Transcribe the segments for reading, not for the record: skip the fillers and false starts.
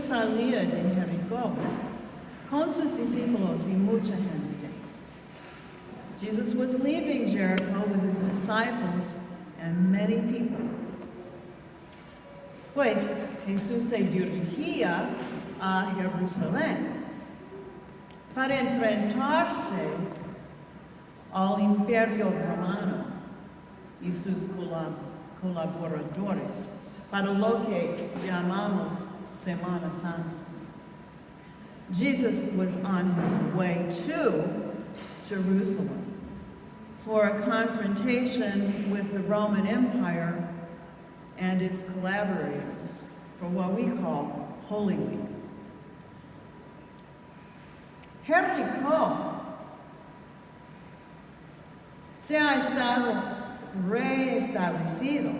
salía de Jericó con sus discípulos y mucha gente. Jesus was leaving Jericho with his disciples and many people. Pues Jesús se dirigía a Jerusalén para enfrentarse al imperio romano y sus colaboradores para lo que llamamos Semana Santa. Jesus was on his way to Jerusalem for a confrontation with the Roman Empire and its collaborators for what we call Holy Week. Jericó se ha estado reestablecido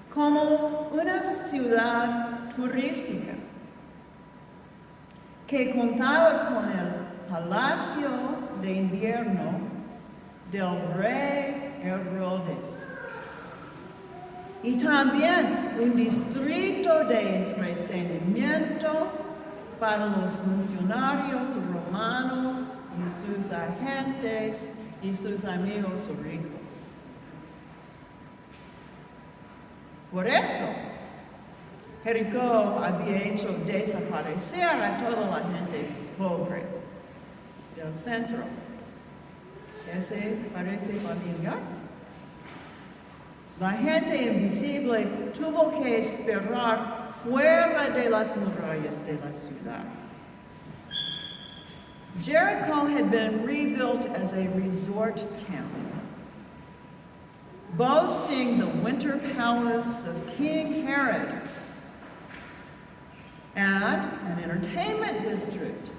como una ciudad turística que contaba con el palacio de invierno del rey Herodes y también un distrito de entretenimiento para los funcionarios romanos y sus agentes y sus amigos ricos. Por eso, Jericó había hecho desaparecer a toda la gente pobre del centro. ¿Ese parece familiar? La gente invisible tuvo que esperar fuera de las murallas de la ciudad. Jericho had been rebuilt as a resort town, boasting the winter palace of King Herod and an entertainment district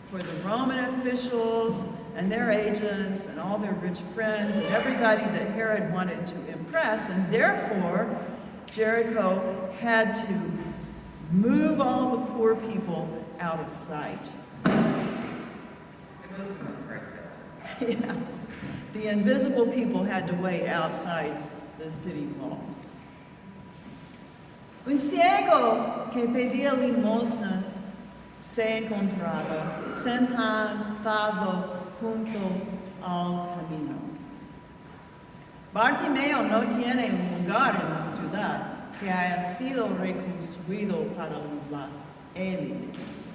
for the Roman officials and their agents and all their rich friends and everybody that Herod wanted to impress, and therefore Jericho had to move all the poor people out of sight. Yeah, the invisible people had to wait outside the city walls. Un ciego que pedía limosna se encontraba sentado junto al camino. Bartimeo no tiene un lugar en la ciudad que haya sido reconstruido para las élites.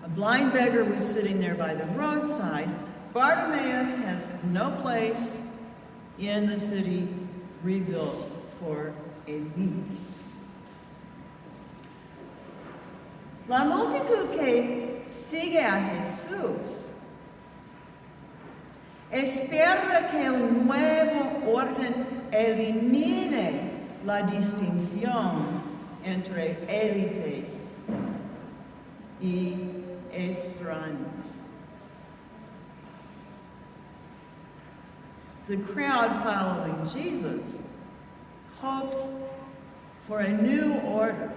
A blind beggar was sitting there by the roadside. Bartimaeus has no place in the city rebuilt for elites. La multitud que sigue a Jesús espera que un nuevo orden elimine la distinción entre élites y extraños. The crowd following Jesus hopes for a new order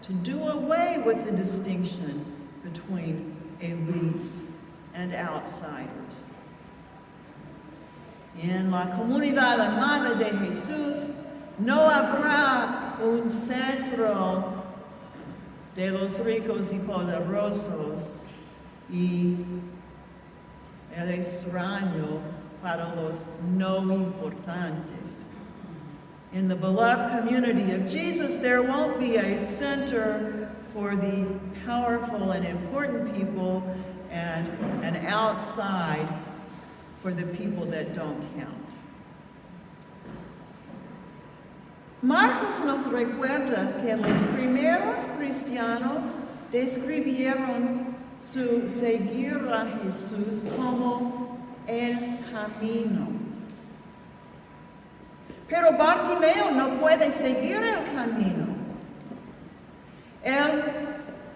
to do away with the distinction between elites and outsiders. En la comunidad amada de Jesús no habrá un centro de los ricos y poderosos y el extraño para los no importantes. In the beloved community of Jesus, there won't be a center for the powerful and important people and an outside for the people that don't count. Marcos nos recuerda que los primeros cristianos describieron su seguir a Jesús como el camino. Pero Bartimeo no puede seguir el camino. Él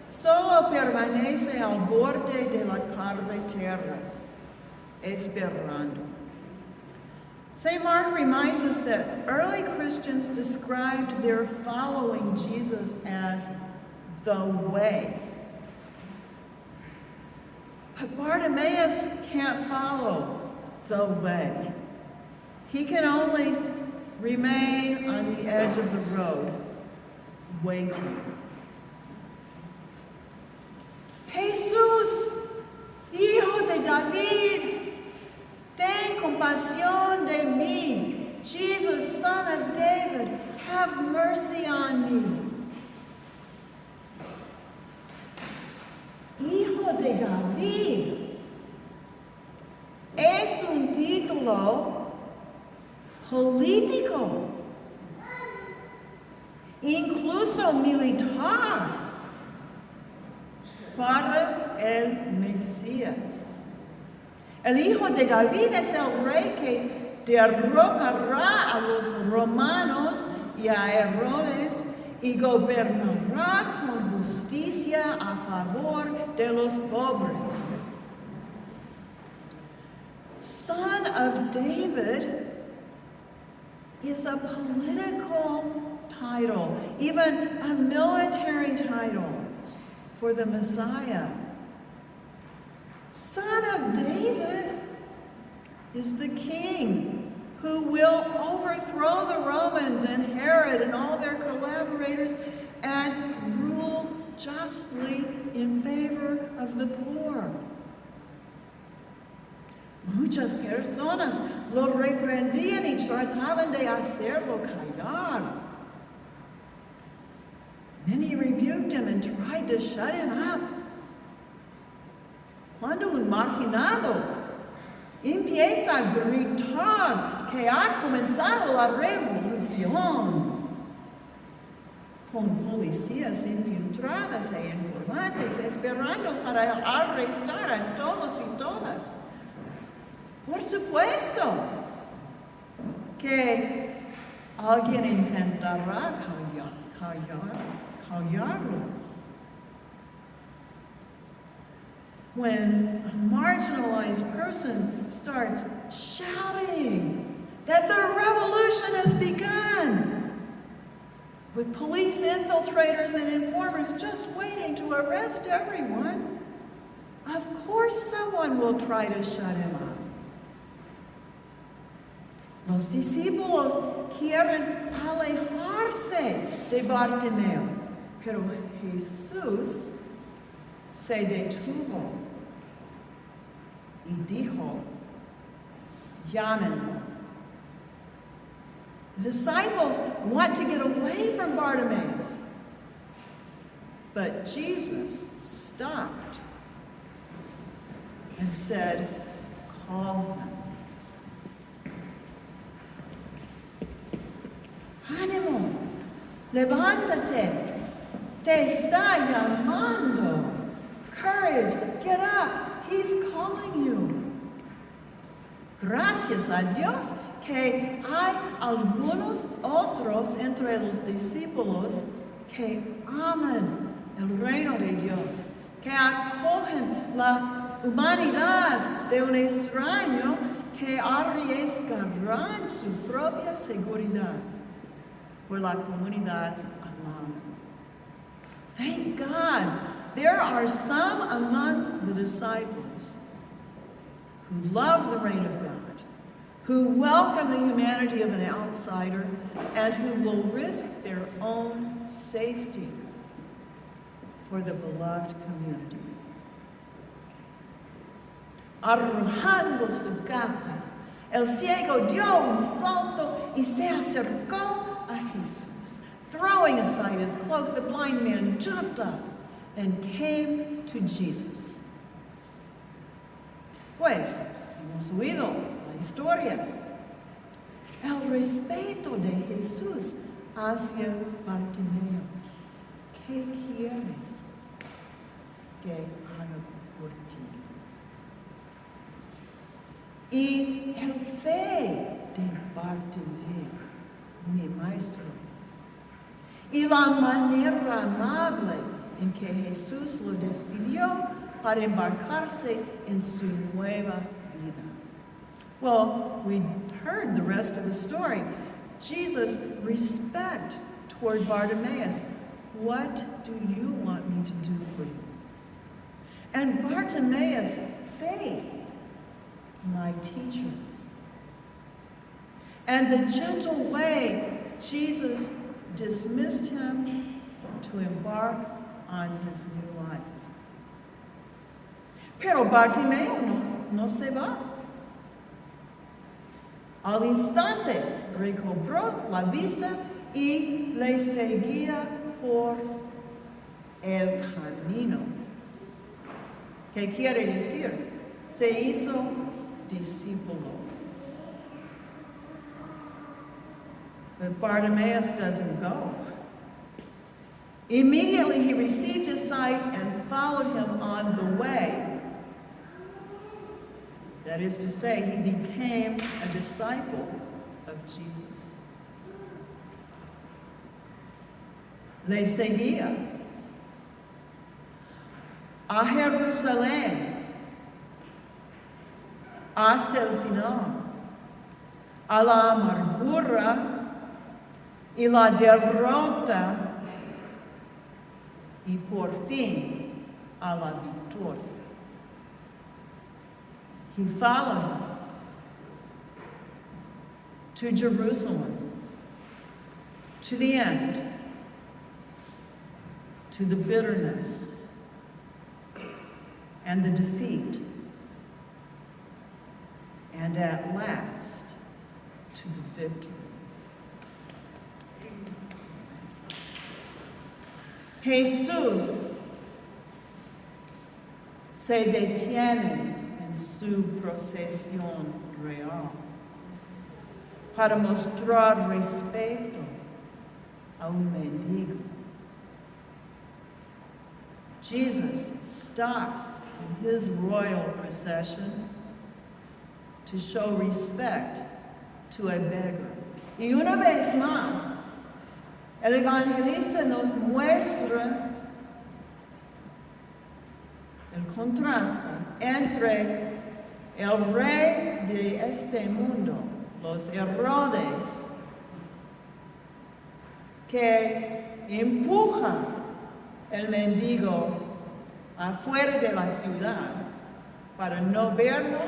solo permanece al borde de la carretera, esperando. St. Mark reminds us that early Christians described their following Jesus as the way. But Bartimaeus can't follow the way. He can only remain on the edge of the road, waiting. mercy on me. Hijo de David es un título político, incluso militar, para el Mesías. El Hijo de David es el rey que derrocará a los romanos y a Herodes y gobernará con justicia a favor de los pobres. Son of David is a political title, even a military title for the Messiah. Son of David is the king who will overthrow the Romans and Herod and all their collaborators and rule justly in favor of the poor. Muchas personas lo reprendían y trataban de hacerlo callar. Many rebuked him and tried to shut him up. Cuando un marginado empieza a gritar que ha comenzado la revolución, con policías infiltradas e informantes esperando para arrestar a todos y todas. Por supuesto que alguien intentará callarlo. When a marginalized person starts shouting that the revolution has begun, with police infiltrators and informers just waiting to arrest everyone, of course someone will try to shut him up. Los discípulos quieren alejarse de Bartimeo, pero Jesús se detuvo y dijo, llámenlo. The disciples want to get away from Bartimaeus, but Jesus stopped and said, call him. Ánimo, levántate, te está llamando. Courage, get up, he's calling you. Gracias a Dios que hay algunos otros entre los discípulos que aman el reino de Dios, que acogen la humanidad de un extraño que arriesgarán su propia seguridad por la comunidad amada. Thank God, there are some among the disciples who love the reign of God, who welcome the humanity of an outsider, and who will risk their own safety for the beloved community. Arrojando su capa, el ciego dio un salto y se acercó a Jesús. Throwing aside his cloak, the blind man jumped up and came to Jesus. Pues, hemos oído la historia. El respeto de Jesús hacia Bartimeo. ¿Qué quieres que haga por ti? Y el fe de Bartimeo, mi maestro. Y la manera amable en que Jesús lo despidió para embarcarse en su nueva vida. Well, we heard the rest of the story. Jesus' respect toward Bartimaeus. What do you want me to do for you? And Bartimaeus' faith, my teacher. And the gentle way Jesus dismissed him to embark on his new life. Pero Bartimeo no se va. Al instante recobró la vista y le seguía por el camino. ¿Qué quiere decir? Se hizo discípulo. But Bartimaeus doesn't go. Immediately he received his sight and followed him on the way. That is to say, he became a disciple of Jesus. Le seguía a Jerusalén hasta el final, a la amargura y la derrota y por fin a la victoria. He followed him to Jerusalem, to the end, to the bitterness and the defeat, and at last to the victory. Jesús se detiene en su procesión real para mostrar respeto a un mendigo. Jesus stops in his royal procession to show respect to a beggar. Y una vez más, el evangelista nos muestra el contraste entre el rey de este mundo, los Herodes, que empuja el mendigo afuera de la ciudad para no verlo,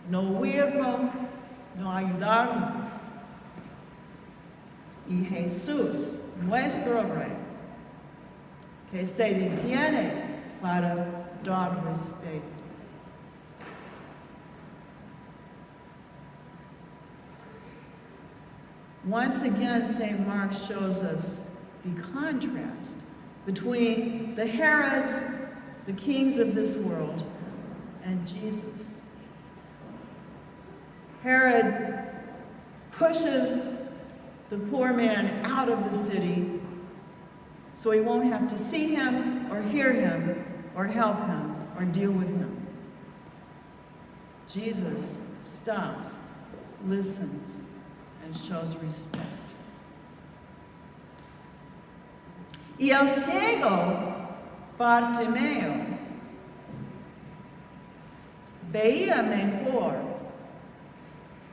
no oírlo, no ayudarlo. Y Jesús, nuestro Rey, que se detiene para dar respeto. Once again, St. Mark shows us the contrast between the Herods, the kings of this world, and Jesus. Herod pushes the poor man out of the city so he won't have to see him or hear him or help him or deal with him. Jesus stops, listens, and shows respect. Y el ciego Bartimeo veía mejor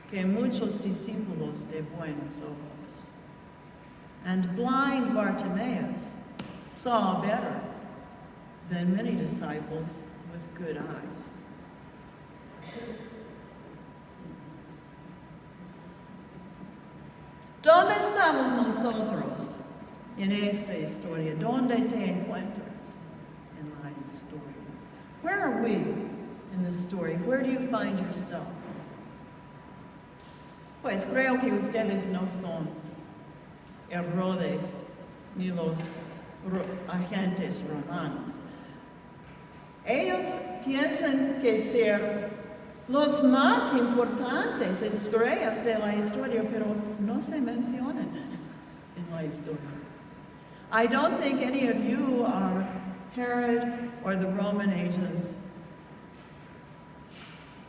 que muchos discípulos de buenos ojos. And blind Bartimaeus saw better than many disciples with good eyes. ¿Dónde estamos nosotros en esta historia? ¿Dónde te encuentras en la historia? Where are we in this story? Where do you find yourself? Pues creo que ustedes no son Herodes ni los agentes romanos. Ellos piensan que ser los más importantes estrellas de la historia, pero no se mencionan en la historia. I don't think any of you are Herod or the Roman agents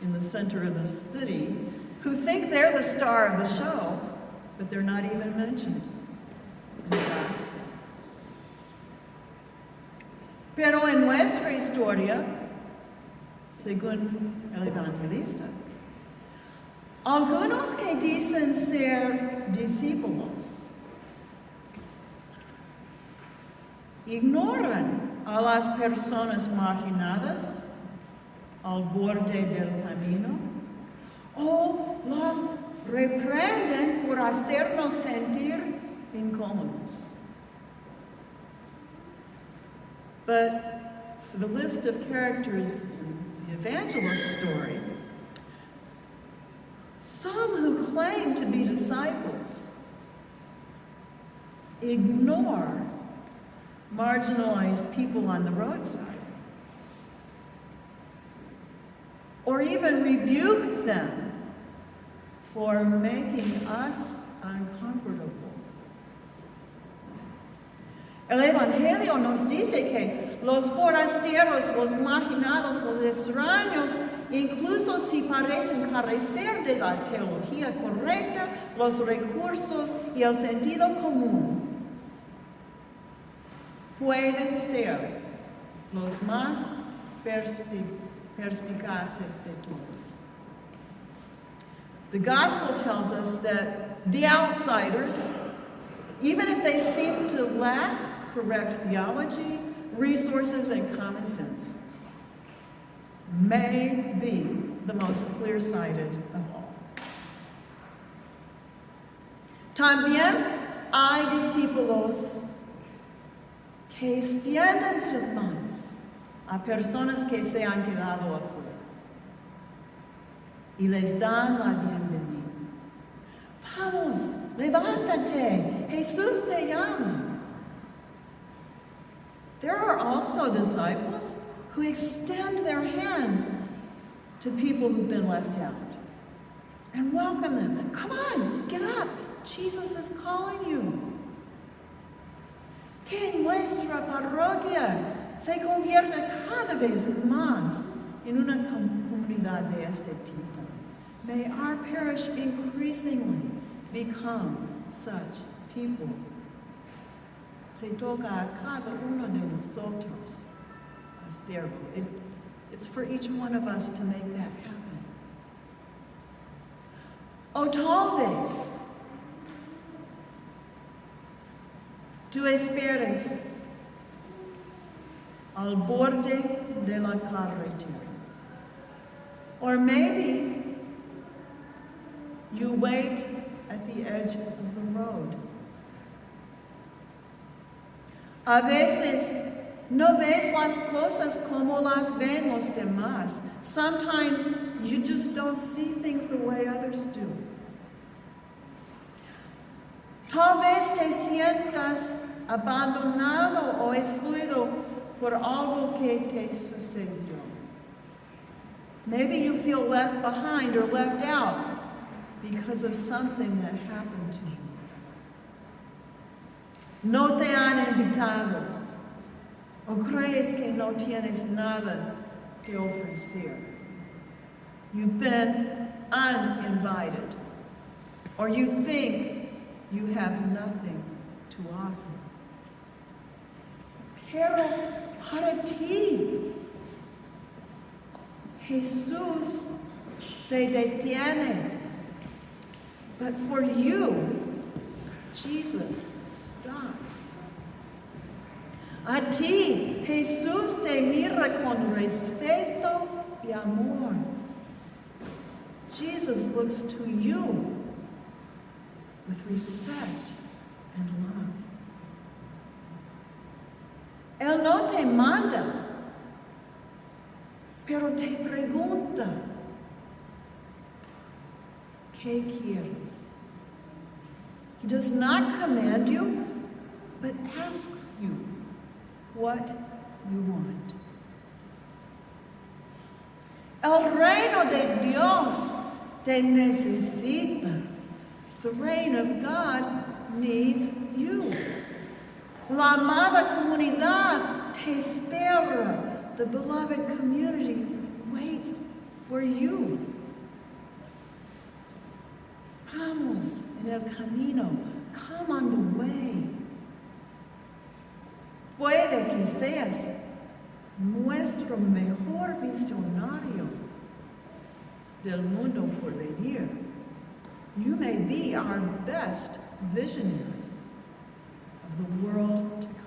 in the center of the city who think they're the star of the show, but they're not even mentioned in the gospel. Pero en nuestra historia, según el evangelista, algunos que dicen ser discípulos ignoran a las personas marginadas al borde del camino o las reprenden por hacernos sentir incómodos. But for the list of characters in the evangelist story, some who claim to be disciples ignore marginalized people on the roadside, or even rebuke them for making us uncomfortable. El Evangelio nos dice que los forasteros, los marginados, los extraños, incluso si parecen carecer de la teología correcta, los recursos y el sentido común, pueden ser los más perspicaces de todos. The gospel tells us that the outsiders, even if they seem to lack correct theology, resources, and common sense, may be the most clear-sighted of all. También hay discípulos que extienden sus manos a personas que se han quedado afuera y les dan la bienvenida. Vamos, levántate, Jesús te llama. There are also disciples who extend their hands to people who've been left out and welcome them. Come on, get up. Jesus is calling you. Que nuestra parroquia se convierta cada vez más en una comunidad de este tipo. May our parish increasingly become such people. Se toca a cada uno de nosotros hacerlo. It's for each one of us to make that happen. O tal vez tú esperes al borde de la carretera. Or maybe you wait at the edge of the road. A veces no ves las cosas como las ven los demás. Sometimes you just don't see things the way others do. Tal vez te sientas abandonado o excluido por algo que te sucedió. Maybe you feel left behind or left out because of something that happened to you. No te han invitado o crees que no tienes nada que ofrecer. You've been uninvited, or you think you have nothing to offer. Pero para ti, Jesús se detiene. But for you, Jesus stops. A ti, Jesús te mira con respeto y amor. Jesus looks to you with respect and love. Él no te manda, pero te pregunta, ¿qué quieres? He does not command you, but asks you what you want. El reino de Dios te necesita. The reign of God needs you. La amada comunidad te espera. The beloved community waits for you. Vamos en el camino. Come on the way. Puede que seas nuestro mejor visionario del mundo por venir. You may be our best visionary of the world to come.